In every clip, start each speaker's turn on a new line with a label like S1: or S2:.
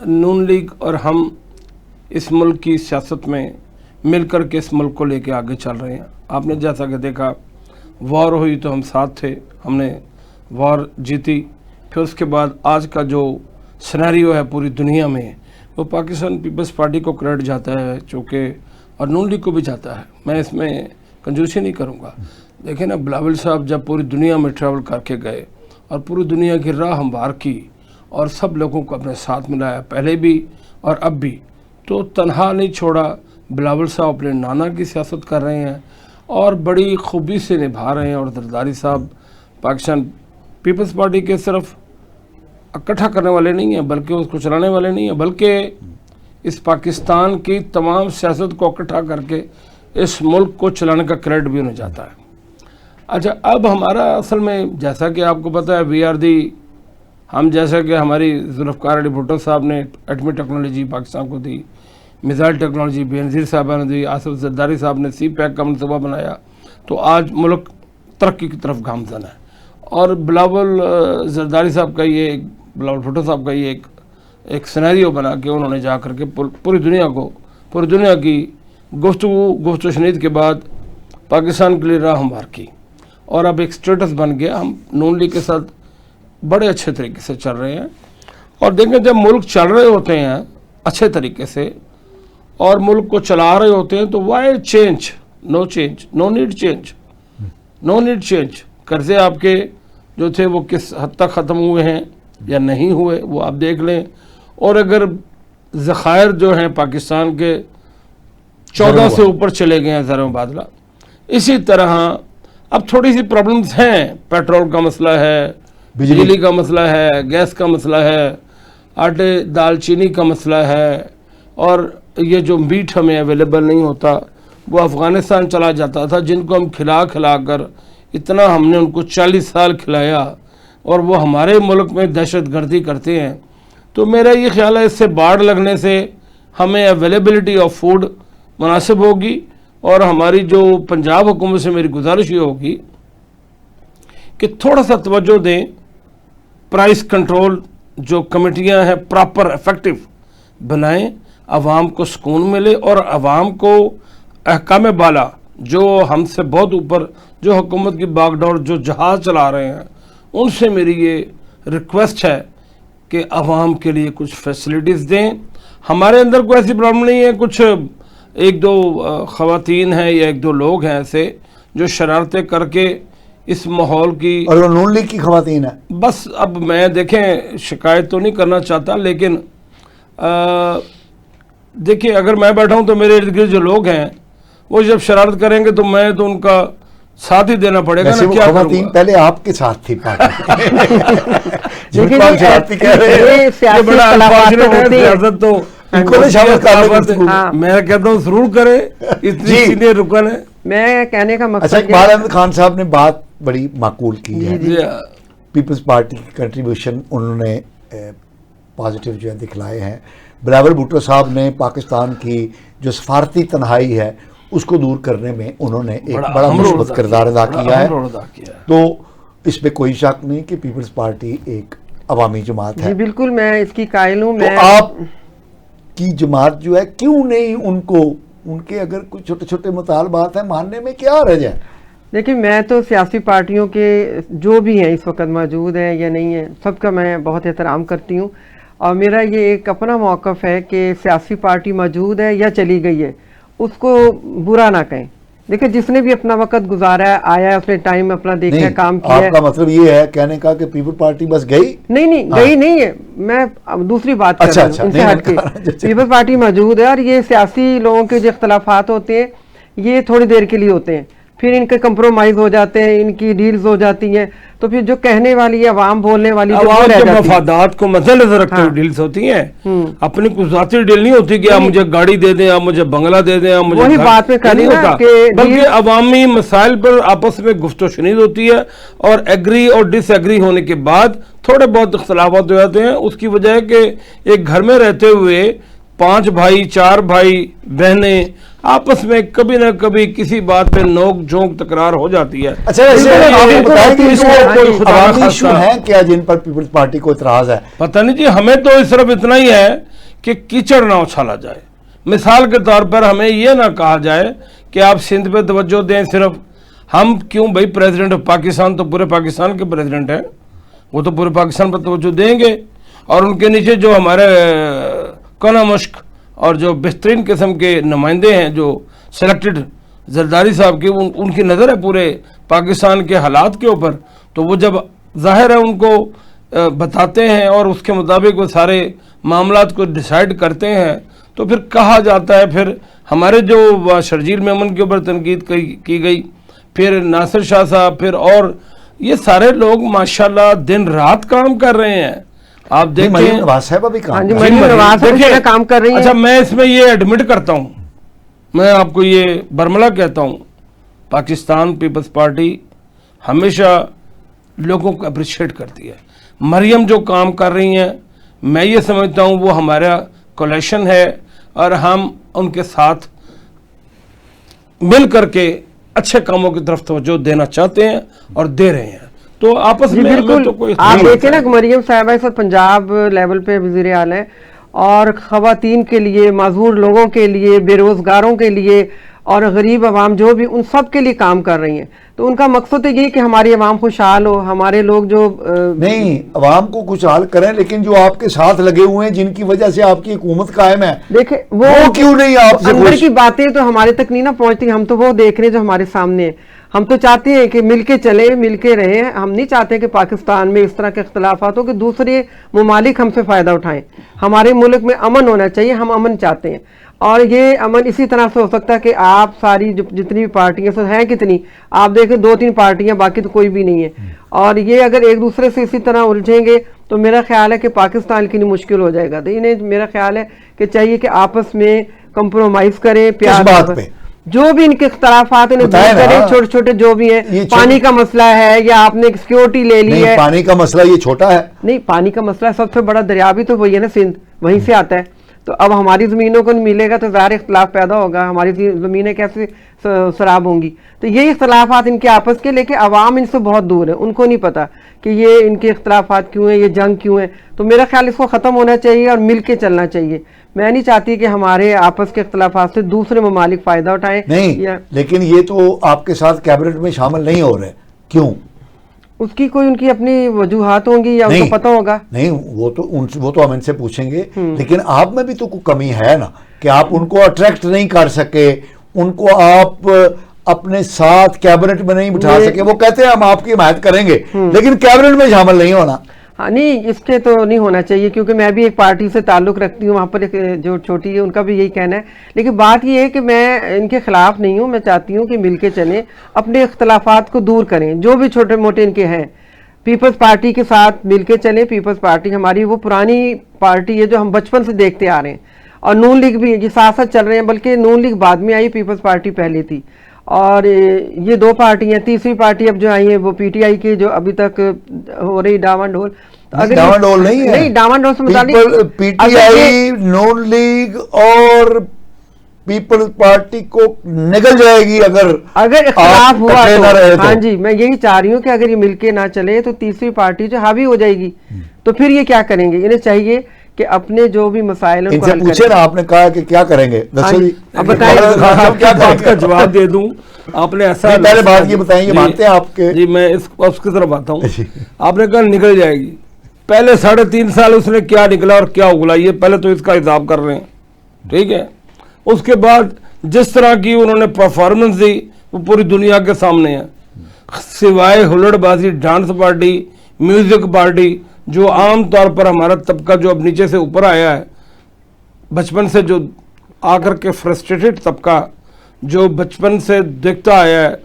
S1: नून league और हम इस मुल्क की सियासत में मिल कर के इस मुल्क को लेके आगे चल रहे हैं। आपने जैसा कि देखा, वॉर हुई तो हम साथ थे, हमने वॉर जीती। फिर उसके बाद आज का जो सिनेरियो है पूरी दुनिया में, वो पाकिस्तान पीपल्स पार्टी को क्रेडिट जाता है चूँकि, और नून लीग को भी जाता है। मैं इसमें कंजूसी नहीं करूँगा। देखिए ना, बिलावल साहब जब पूरी दुनिया में ट्रैवल करके गए और पूरी दुनिया की राह हमवार की और सब लोगों को अपने साथ मिलाया, पहले भी और अब भी, तो तन्हा नहीं छोड़ा। बिलावल साहब अपने नाना की सियासत कर रहे हैं और बड़ी खूबी से निभा रहे हैं। और जरदारी साहब पाकिस्तान पीपल्स पार्टी के सिर्फ इकट्ठा करने वाले नहीं हैं, बल्कि उसको चलाने वाले नहीं हैं, बल्कि इस पाकिस्तान की तमाम सियासत को इकट्ठा करके इस मुल्क को चलाने का क्रेडिट भी उन्हें जाता है। अच्छा, अब हमारा असल में जैसा कि आपको पता है, हम जैसा कि हमारी जुल्फ़िकार अली भुट्टो साहब ने एटमी टेक्नोलॉजी पाकिस्तान को दी, मिसाइल टेक्नोलॉजी बेनज़ीर साहब ने दी, आसिफ जरदारी साहब ने CPEC का मनसूबा बनाया, तो आज मुल्क तरक्की की तरफ गामज़न है। और बिलावल जरदारी साहब का ये, बिलावल भुट्टो साहब का ये एक सिनेरियो बना के उन्होंने जा कर के पूरी दुनिया की गुफ्तगू शनीद के बाद पाकिस्तान के लिए राह हमवार की, और अब एक स्टेटस बन गया। हम नून लीग के साथ बड़े अच्छे तरीके से चल रहे हैं। और देखें, जब मुल्क चल रहे होते हैं अच्छे तरीके से और मुल्क को चला रहे होते हैं, तो why change, no need change. कर्जे आपके जो थे वो किस हद तक ख़त्म हुए हैं या नहीं हुए, वो आप देख लें। और अगर ज़खायर जो हैं पाकिस्तान के 14 से ऊपर चले गए हैं ज़र मुबादला, इसी तरह अब थोड़ी सी प्रॉब्लम्स हैं। पेट्रोल का मसला है, बिजली का मसला है, गैस का मसला है, आटे दाल चीनी का मसला है, और ये जो मीट हमें अवेलेबल नहीं होता, वो अफ़गानिस्तान चला जाता था, जिनको हम खिला कर इतना हमने उनको 40 साल खिलाया, और वो हमारे मुल्क में दहशत गर्दी करते हैं। तो मेरा ये ख्याल है, इससे बाढ़ लगने से हमें अवेलेबिलिटी ऑफ फूड मुनासिब होगी। और हमारी जो पंजाब हुकूमत से मेरी गुजारिश ये होगी कि थोड़ा सा तवज्जो दें, प्राइस कंट्रोल जो कमेटियां हैं प्रॉपर इफेक्टिव बनाएं, आवाम को सुकून मिले, और आवाम को अहकाम बाला जो हमसे बहुत ऊपर, जो हुकूमत की बागडोर जो जहाज़ चला रहे हैं, उनसे मेरी ये रिक्वेस्ट है कि आवाम के लिए कुछ फैसिलिटीज़ दें। हमारे अंदर कोई ऐसी प्रॉब्लम नहीं है, कुछ एक दो ख़वातीन हैं या एक दो लोग हैं ऐसे जो शरारतें करके इस माहौल की,
S2: और नून लीग की ख़वातीन है।
S1: बस अब मैं देखें, शिकायत तो नहीं करना चाहता, लेकिन देखिए, अगर मैं बैठा हूं तो मेरे इर्द गिर्द जो लोग हैं वो जब शरारत करेंगे तो मैं तो उनका साथ ही देना पड़ेगा ना। क्या
S2: ख़वातीन पहले आपके साथ थी पार्टी
S1: मैं कहता हूँ जरूर करे, इतनी सीनियर रुकन है।
S3: मैं कहने का मकसद,
S2: अच्छा, इकबाल अहमद खान साहब ने बात बड़ी माकूल की है। पीपल्स पार्टी की कंट्रीब्यूशन उन्होंने पॉजिटिव जो है दिखलाए हैं। बिलावल भुट्टो साहब ने पाकिस्तान की जो सफारती तन्हाई है उसको दूर करने में उन्होंने एक बड़ा मुस्बत किरदार अदा किया है। तो इसमें कोई शक नहीं कि पीपल्स पार्टी एक अवामी जमात है।
S3: बिल्कुल, मैं इसकी कायल हूँ।
S2: तो आप की जमात जो है क्यों नहीं उनको, उनके अगर कुछ छोटे छोटे मुतालबात हैं, मानने में क्या हर्ज है?
S3: देखिए, मैं तो सियासी पार्टियों के जो भी हैं इस वक्त मौजूद हैं या नहीं है, सबका मैं बहुत एहतराम करती हूँ। और मेरा ये एक अपना मौक़िफ़ है कि सियासी पार्टी मौजूद है या चली गई है, उसको बुरा ना कहें। देखिए, जिसने भी अपना वक्त गुजारा है, आया है, उसने टाइम अपना देखा, काम किया।
S2: आपका मतलब ये है कहने का कि पीपल पार्टी बस गई?
S3: नहीं, गई नहीं है। मैं अब दूसरी बात कर रहा हूं, इनसे हटके। पीपल पार्टी मौजूद है, और ये सियासी लोगों के जो इख्तलाफात होते हैं ये थोड़ी देर के लिए होते हैं, फिर इनके कंप्रोमाइज हो जाते हैं, इनकी डील्स हो जाती हैं, तो फिर जो कहने वाली है, आवाम बोलने वाली,
S1: आवाम के मफादात को मद्देनजर रखते हुए डील्स होती हैं। अपनी कुछ ज़ाती डील नहीं होती कि आप मुझे गाड़ी दे दें, आप मुझे बंगला दे दें, आप मुझे,
S3: वही बात में नहीं होता,
S1: बल्कि अवामी मसाइल पर आपस में गुफ्तगू शनीद होती है, और एग्री और डिसएग्री होने के बाद थोड़े बहुत इख्तलाफात हो जाते हैं। उसकी वजह है कि एक घर में रहते हुए 5 भाई 4 भाई बहनें आपस में कभी ना कभी किसी बात पे नोक झोंक तकरार हो जाती है।
S2: अच्छा, इशू है क्या जिन पर पीपल्स पार्टी को इतराज है?
S1: पता नहीं जी, हमें तो सिर्फ इतना ही है کہ कीचड़ ना उछाला जाए। मिसाल के तौर पर हमें ये ना कहा जाए कि आप सिंध पे तवज्जो दें सिर्फ, हम क्यों भाई, प्रेसिडेंट ऑफ पाकिस्तान तो पूरे पाकिस्तान के प्रेसिडेंट हैं, वो तो पूरे पाकिस्तान पर तवज्जो देंगे, और उनके नीचे जो हमारे कना मुश्क और जो बेहतरीन किस्म के नुमाइंदे हैं जो सेलेक्टेड जरदारी साहब की, उनकी नज़र है पूरे पाकिस्तान के हालात के ऊपर, तो वो जब जाहिर है उनको बताते हैं और उसके मुताबिक वो सारे मामलात को डिसाइड करते हैं, तो फिर कहा जाता है, फिर हमारे जो शर्जील मेमन के ऊपर तनकीद की गई, फिर नासिर शाह साहब, फिर और ये सारे लोग माशाल्लाह दिन रात काम कर रहे हैं। आप देखें
S2: नवाज साहब भी काम
S3: काम कर रही है।
S1: अच्छा, मैं इसमें ये एडमिट करता हूँ, मैं आपको ये बरमला कहता हूँ, पाकिस्तान पीपल्स पार्टी हमेशा लोगों को अप्रिशिएट करती है। मरियम जो काम कर रही हैं, मैं ये समझता हूँ वो हमारा कोलेशन है और हम उनके साथ मिल करके अच्छे कामों की तरफ तवज्जो देना चाहते हैं और दे रहे हैं। तो आपस में
S3: बिल्कुल
S1: तो कोई
S3: आप देखें ना, मरियम साहिबा इस वक्त पंजाब लेवल पे वज़ीर आला है और ख़वातीन के लिए, माजूर लोगों के लिए, बेरोज़गारों के लिए और गरीब आवाम जो भी, उन सब के लिए काम कर रही हैं। तो उनका मकसद तो ये कि हमारी आवाम खुशहाल हो, हमारे लोग जो
S2: नहीं आवाम को खुशहाल करें, लेकिन जो आपके साथ लगे हुए हैं जिनकी वजह से आपकी हुकूमत कायम है,
S3: देखे वो
S2: क्यों नहीं आपसे
S3: अंदर की बातें तो हमारे तक नहीं ना पहुंचती, हम तो वो देख रहे हैं जो हमारे सामने है। हम तो चाहते हैं कि मिलके चले, मिलके रहे। हम नहीं चाहते कि पाकिस्तान में इस तरह के इख्तलाफात हो कि दूसरे ममालिक हमसे फ़ायदा उठाएं। हमारे मुल्क में अमन होना चाहिए, हम अमन चाहते हैं, और ये अमन इसी तरह से हो सकता है कि आप सारी जितनी भी पार्टियां हैं, कितनी आप देखें 2-3 पार्टियां, बाकी तो कोई भी नहीं है, और ये अगर एक दूसरे से इसी तरह उलझेंगे तो मेरा ख्याल है कि पाकिस्तान के लिए मुश्किल हो जाएगा। तो इन्हें मेरा ख्याल है कि चाहिए कि आपस में कंप्रोमाइज़ करें, प्यार, जो भी इनके इख्तलाफात हैं दूर करें, छोटे छोटे जो भी है। पानी का मसला है या आपने सिक्योरिटी ले ली है,
S2: पानी का मसला ये छोटा है
S3: नहीं, पानी का मसला सबसे बड़ा दरिया भी तो वही है ना, सिंध, वहीं से आता है। तो अब हमारी ज़मीनों को नहीं मिलेगा तो ज़ाहिर इख्तलाफ पैदा होगा, हमारी ज़मीनें कैसे सराब होंगी। तो ये इख्तलाफात इनके आपस के, लेके अवाम इनसे बहुत दूर है, उनको नहीं पता कि ये इनके इख्तलाफात क्यों हैं, ये जंग क्यों है। तो मेरा ख्याल इसको ख़त्म होना चाहिए और मिल के चलना चाहिए। मैं नहीं चाहती कि हमारे आपस के इख्तलाफात से दूसरे ममालिक फ़ायदा उठाएं।
S2: नहीं, लेकिन ये तो आपके साथ कैबिनेट में शामिल नहीं हो रहे, क्यों?
S3: उसकी कोई उनकी अपनी वजूहात होंगी या उनको पता होगा।
S2: नहीं, वो तो हम इनसे पूछेंगे, लेकिन आप में भी तो कोई कमी है ना कि आप उनको अट्रैक्ट नहीं कर सके, उनको आप अपने साथ कैबिनेट में नहीं बिठा सके। वो कहते हैं हम आपकी हिमायत करेंगे, लेकिन कैबिनेट में शामिल नहीं होना।
S3: हाँ नहीं, इसके तो नहीं होना चाहिए, क्योंकि मैं भी एक पार्टी से ताल्लुक़ रखती हूँ, वहाँ पर एक जो छोटी है उनका भी यही कहना है। लेकिन बात ये है कि मैं इनके ख़िलाफ़ नहीं हूँ, मैं चाहती हूँ कि मिल के चलें, अपने इख्तलाफात को दूर करें, जो भी छोटे मोटे इनके हैं। पीपल्स पार्टी के साथ मिल के चलें। पीपल्स पार्टी हमारी वो पुरानी पार्टी है जो हम बचपन से देखते आ रहे हैं, और नून लीग भी ये साथ साथ चल रहे हैं, बल्कि नून लीग बाद में आई, पीपल्स पार्टी पहले थी। और ये 2 पार्टियाँ, तीसरी पार्टी अब जो आई है वो PTI की, जो अभी तक हो रही डावाडोल।
S2: डावाडोल नहीं है,
S3: नहीं डावाडोल से
S2: मुताबिक PTI, नून लीग और पीपल्स पार्टी को निकल जाएगी अगर
S3: इख्तिलाफ हुआ तो। हाँ
S2: तो।
S3: जी, मैं यही चाह रही हूँ कि अगर ये मिलके ना चले तो तीसरी पार्टी जो हावी हो जाएगी, तो फिर ये क्या करेंगे। इन्हें चाहिए कि अपने जो भी मसाइल
S2: इनसे पूछे ना, आपने कहा कि क्या करेंगे,
S3: अब बताइए
S1: क्या बात का जवाब दे दूं। आपने ऐसा
S2: पहले बात ये बताएं, ये मानते हैं आपके
S1: जी, मैं उसकी तरफ आता हूँ। आपने कहा निकल जाएगी, पहले 3.5 साल उसने क्या निकला और क्या उगला, ये पहले तो इसका हिसाब कर रहे हैं, ठीक है। उसके बाद जिस तरह की उन्होंने परफॉर्मेंस दी वो पूरी दुनिया के सामने है, सिवाय हुल्लड़बाजी, डांस पार्टी, म्यूजिक पार्टी, जो आम तौर पर हमारा तबका जो अब नीचे से ऊपर आया है, बचपन से जो आकर के फ्रस्ट्रेटेड तबका जो बचपन से देखता आया है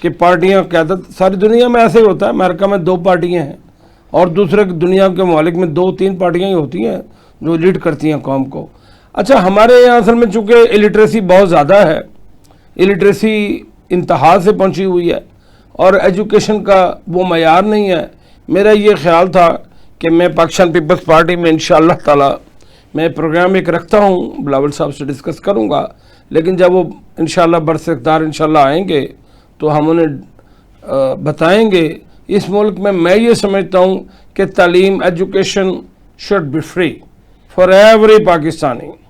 S1: कि पार्टियां क़यादत, सारी दुनिया में ऐसे ही होता है। अमेरिका में 2 पार्टियां हैं और दूसरे दुनिया के ममालिक में 2-3 पार्टियां ही होती हैं जो लीड करती हैं कौम को। अच्छा, हमारे यहाँ असल में चूँकि इलिटरेसी बहुत ज़्यादा है, इलिटरेसी इंतहा से पहुँची हुई है और एजुकेशन का वो मयार नहीं है। मेरा ये ख्याल था कि मैं पाकिस्तान पीपल्स पार्टी में इंशाअल्लाह ताला मैं प्रोग्राम एक रखता हूँ, बिलावल साहब से डिस्कस करूँगा, लेकिन जब वो इंशाअल्लाह बरसकदार इंशाअल्लाह आएंगे तो हम उन्हें बताएंगे। इस मुल्क में मैं ये समझता हूँ कि तालीम, education should be free for every Pakistani.